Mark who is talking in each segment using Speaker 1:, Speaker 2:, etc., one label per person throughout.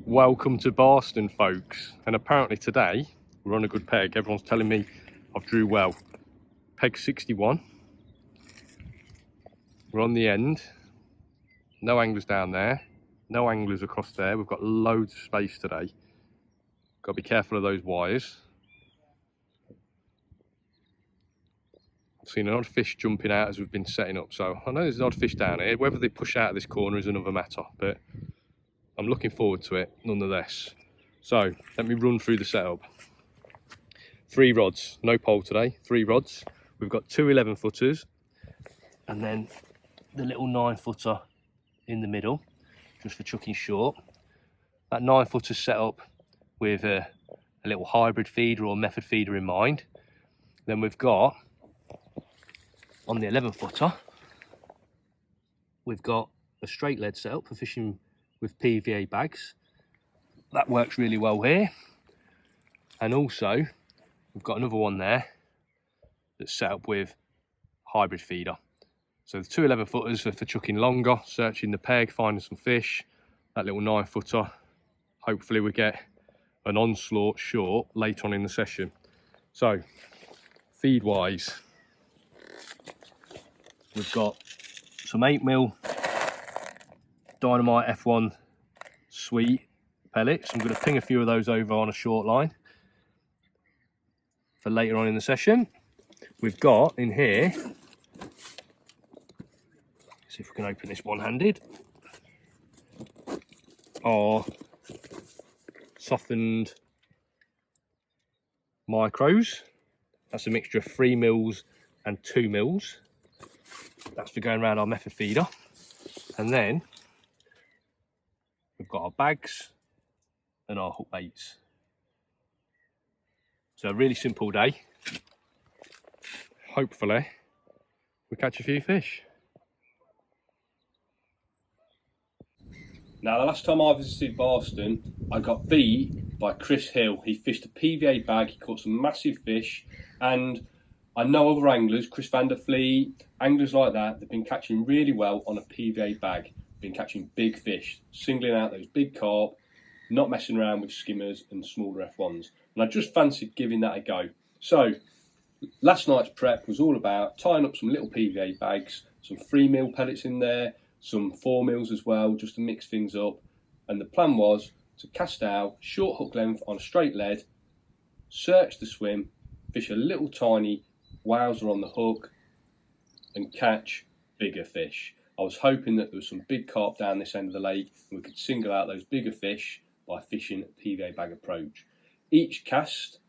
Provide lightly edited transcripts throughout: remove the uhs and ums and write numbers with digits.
Speaker 1: Welcome to Barston, folks. And apparently today we're on a good peg. Everyone's telling me I've drew well. Peg 61. We're on the end. No anglers down there. No anglers across there. We've got loads of space today. Got to be careful of those wires. I've seen an odd fish jumping out as we've been setting up. So I know there's an odd fish down here. Whether they push out of this corner is another matter. But I'm looking forward to it nonetheless. So let me run through the setup. 3 rods, no pole today, 3 rods. We've got 2 11-footers and then the little 9-footer in the middle, just for chucking short. That 9-footer set up with a little hybrid feeder or method feeder in mind. Then we've got, on the 11-footer, we've got a straight lead setup for fishing with PVA bags. That works really well here. And also we've got another one there that's set up with hybrid feeder. So the 2 11-footers are for chucking longer, searching the peg, finding some fish. That little 9-footer, hopefully we get an onslaught short later on in the session. So feed wise, we've got some 8mm Dynamite F1 sweet pellets. I'm going to ping a few of those over on a short line for later on in the session. We've got in here, see if we can open this one-handed, our softened micros. That's a mixture of 3mm and 2mm. That's for going around our method feeder. And then we've got our bags and our hook baits. So a really simple day. Hopefully we catch a few fish. Now the last time I visited Barston, I got beat by Chris Hill. He fished a PVA bag, he caught some massive fish, and I know other anglers, Chris van der Vliet, anglers like that, they've been catching really well on a PVA bag. Been catching big fish, singling out those big carp, not messing around with skimmers and smaller F1s. And I just fancied giving that a go. So last night's prep was all about tying up some little PVA bags, some 3mm pellets in there, some 4mm as well, just to mix things up. And the plan was to cast out short hook length on a straight lead, search the swim, fish a little tiny wowser on the hook and catch bigger fish. I was hoping that there was some big carp down this end of the lake and we could single out those bigger fish by fishing a PVA bag approach. Each cast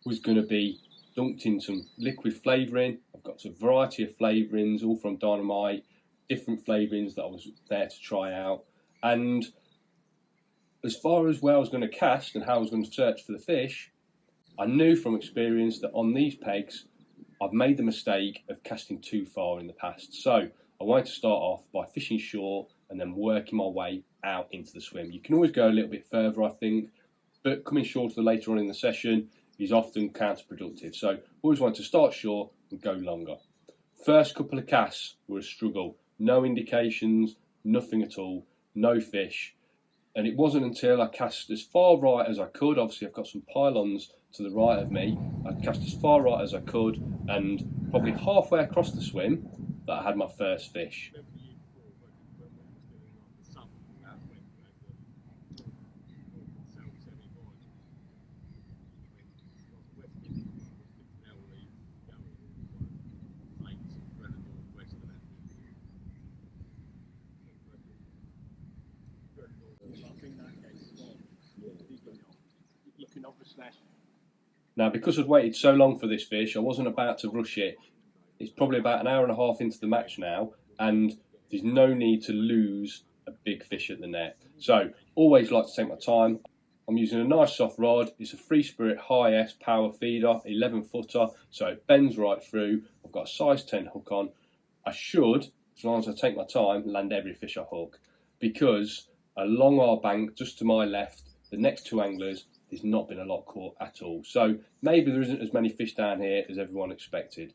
Speaker 1: was going to be dunked in some liquid flavouring. I've got a variety of flavourings, all from Dynamite, different flavourings that I was there to try out. And as far as where I was going to cast and how I was going to search for the fish, I knew from experience that on these pegs, I've made the mistake of casting too far in the past. So I wanted to start off by fishing short and then working my way out into the swim. You can always go a little bit further, I think, but coming shorter later on in the session is often counterproductive. So I always wanted to start short and go longer. First couple of casts were a struggle. No indications, nothing at all, no fish. And it wasn't until I cast as far right as I could. Obviously I've got some pylons to the right of me. I cast as far right as I could and probably halfway across the swim that I had my first fish. Now, because I'd waited so long for this fish, I wasn't about to rush it. It's probably about an hour and a half into the match now, and there's no need to lose a big fish at the net. So, always like to take my time. I'm using a nice soft rod. It's a Free Spirit High S power feeder, 11-footer, so it bends right through. I've got a size 10 hook on. I should, as long as I take my time, land every fish I hook, because along our bank, just to my left, the next 2 anglers, there's not been a lot caught at all. So maybe there isn't as many fish down here as everyone expected.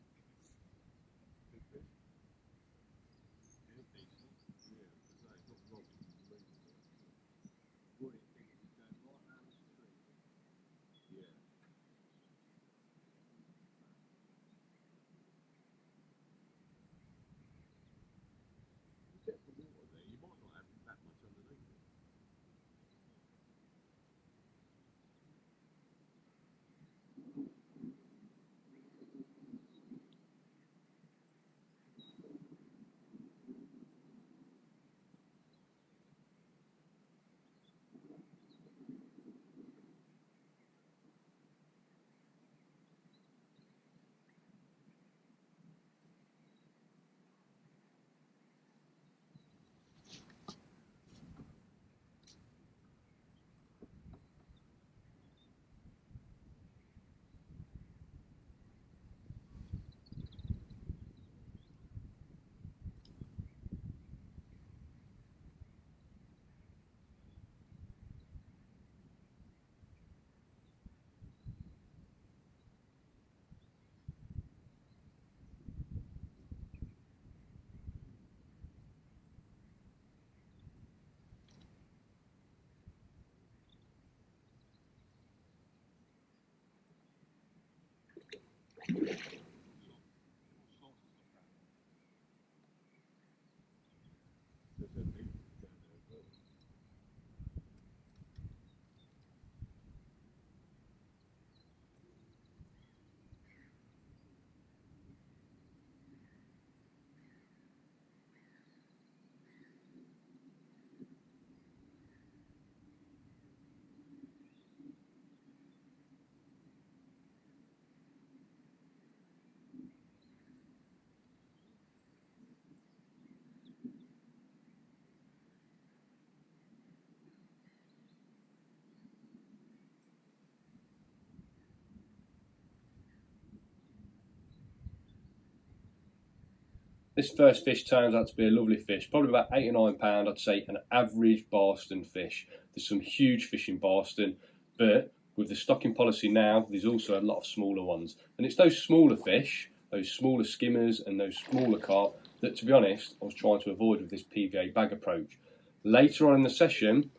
Speaker 1: This first fish turns out to be a lovely fish, probably about £8 or £9, I'd say, an average Barston fish. There's some huge fish in Barston, but with the stocking policy now, there's also a lot of smaller ones. And it's those smaller fish, those smaller skimmers and those smaller carp that, to be honest, I was trying to avoid with this PVA bag approach. Later on in the session,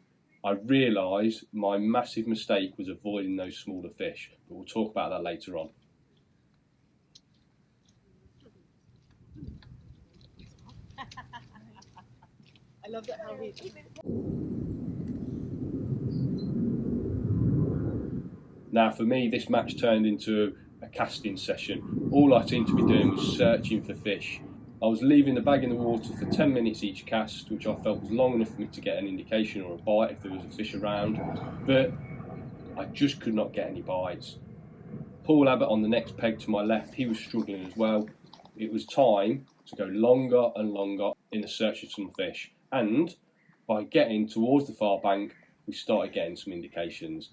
Speaker 1: I realised my massive mistake was avoiding those smaller fish, but we'll talk about that later on.
Speaker 2: I love that how he.
Speaker 1: Now for me, this match turned into a casting session. All I seemed to be doing was searching for fish. I was leaving the bag in the water for 10 minutes each cast, which I felt was long enough for me to get an indication or a bite if there was a fish around, but I just could not get any bites. Paul Abbott on the next peg to my left, he was struggling as well. It was time to go longer and longer in the search of some fish, and by getting towards the far bank, we started getting some indications.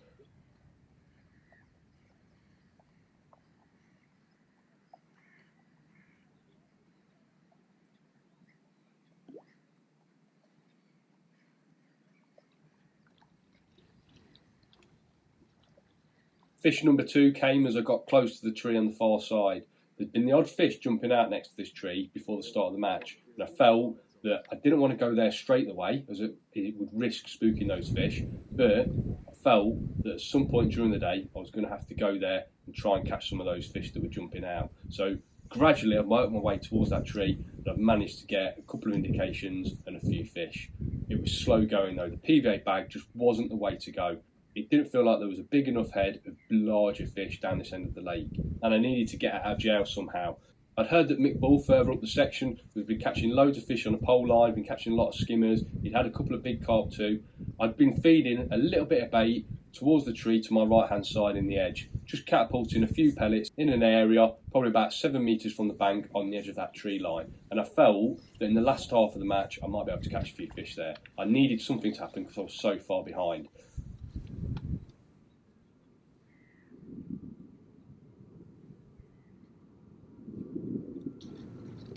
Speaker 1: Fish number 2 came as I got close to the tree on the far side. There'd been the odd fish jumping out next to this tree before the start of the match, and I felt that I didn't want to go there straight away as it would risk spooking those fish, but I felt that at some point during the day I was going to have to go there and try and catch some of those fish that were jumping out. So gradually I've worked my way towards that tree and I've managed to get a couple of indications and a few fish. It was slow going though. The PVA bag just wasn't the way to go. It didn't feel like there was a big enough head of larger fish down this end of the lake, and I needed to get out of jail somehow. I'd heard that Mick Bull further up the section had been catching loads of fish on a pole line, been catching a lot of skimmers, he'd had a couple of big carp too. I'd been feeding a little bit of bait towards the tree to my right hand side in the edge, just catapulting a few pellets in an area probably about 7 metres from the bank on the edge of that tree line, and I felt that in the last half of the match I might be able to catch a few fish there. I needed something to happen because I was so far behind.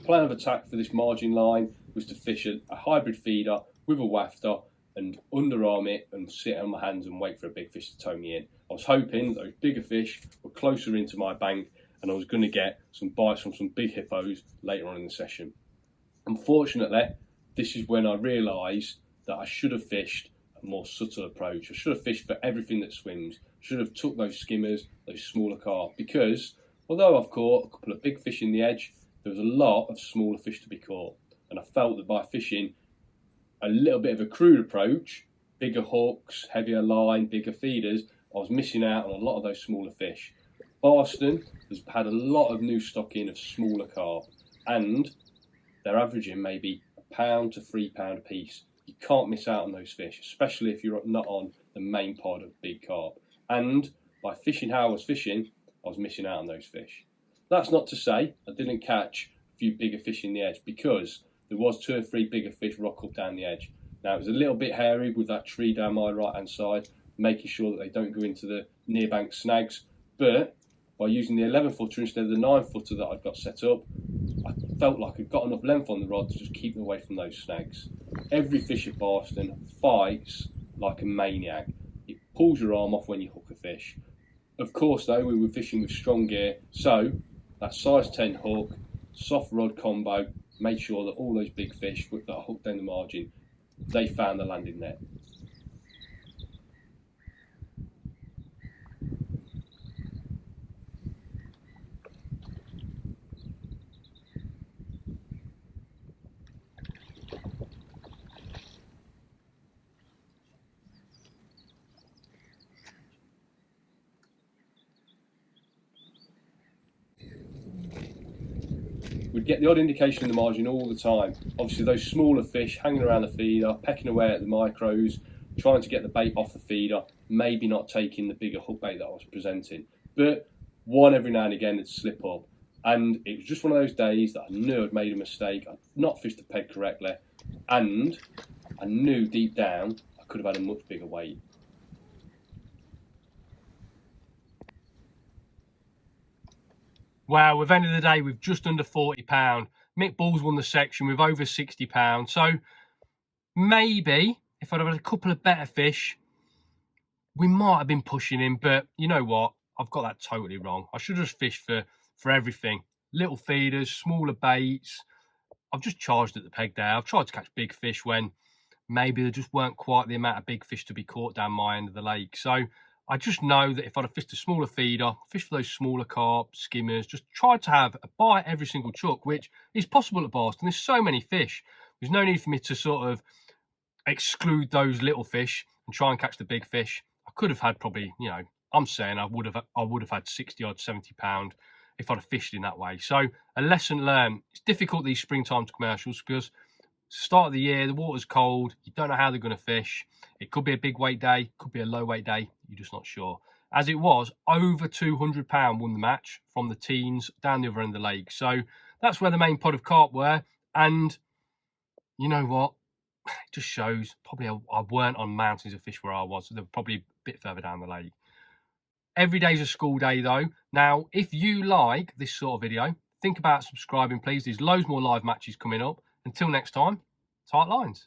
Speaker 1: Plan of attack for this margin line was to fish a hybrid feeder with a wafter and underarm it and sit on my hands and wait for a big fish to tow me in. I was hoping that those bigger fish were closer into my bank and I was going to get some bites from some big hippos later on in the session. Unfortunately, this is when I realised that I should have fished a more subtle approach. I should have fished for everything that swims. I should have took those skimmers, those smaller carp, because although I've caught a couple of big fish in the edge, there was a lot of smaller fish to be caught, and I felt that by fishing a little bit of a crude approach, bigger hooks, heavier line, bigger feeders, I was missing out on a lot of those smaller fish. Barston has had a lot of new stock in of smaller carp, and they're averaging maybe £1 to £3 a piece. You can't miss out on those fish, especially if you're not on the main pod of big carp. And by fishing how I was fishing, I was missing out on those fish. That's not to say I didn't catch a few bigger fish in the edge, because there was 2 or 3 bigger fish rock up down the edge. Now it was a little bit hairy with that tree down my right hand side, making sure that they don't go into the near bank snags, but by using the 11 footer instead of the 9 footer that I'd got set up, I felt like I'd got enough length on the rod to just keep them away from those snags. Every fish at Barston fights like a maniac. It pulls your arm off when you hook a fish. Of course though, we were fishing with strong gear, so that size 10 hook, soft rod combo made sure that all those big fish that are hooked down the margin, they found the landing net. we'd get the odd indication in the margin all the time. Obviously, those smaller fish hanging around the feeder, pecking away at the micros, trying to get the bait off the feeder, maybe not taking the bigger hook bait that I was presenting. But one every now and again would slip up. And it was just one of those days that I knew I'd made a mistake. I'd not fished the peg correctly. And I knew deep down I could have had a much bigger weight.
Speaker 3: Wow, we've ended the day with just under £40. Mick Ball's won the section with over £60. So maybe if I'd have had a couple of better fish, we might have been pushing him. But you know what? I've got that totally wrong. I should have just fished for everything. Little feeders, smaller baits. I've just charged at the peg there. I've tried to catch big fish when maybe there just weren't quite the amount of big fish to be caught down my end of the lake. So I just know that if I'd have fished a smaller feeder, fished for those smaller carp, skimmers, just tried to have a bite every single chuck, which is possible at Barston. There's so many fish. There's no need for me to sort of exclude those little fish and try and catch the big fish. I could have had probably, you know, I'm saying I would have had 60 odd, £70 if I'd have fished in that way. So a lesson learned. It's difficult these springtime commercials because start of the year, the water's cold, you don't know how they're going to fish. It could be a big weight day, could be a low weight day, you're just not sure. As it was, over £200 won the match from the teens down the other end of the lake. So that's where the main pod of carp were. And you know what? It just shows probably I weren't on mountains of fish where I was. So they're probably a bit further down the lake. Every day's a school day though. Now, if you like this sort of video, think about subscribing, please. There's loads more live matches coming up. Until next time, tight lines.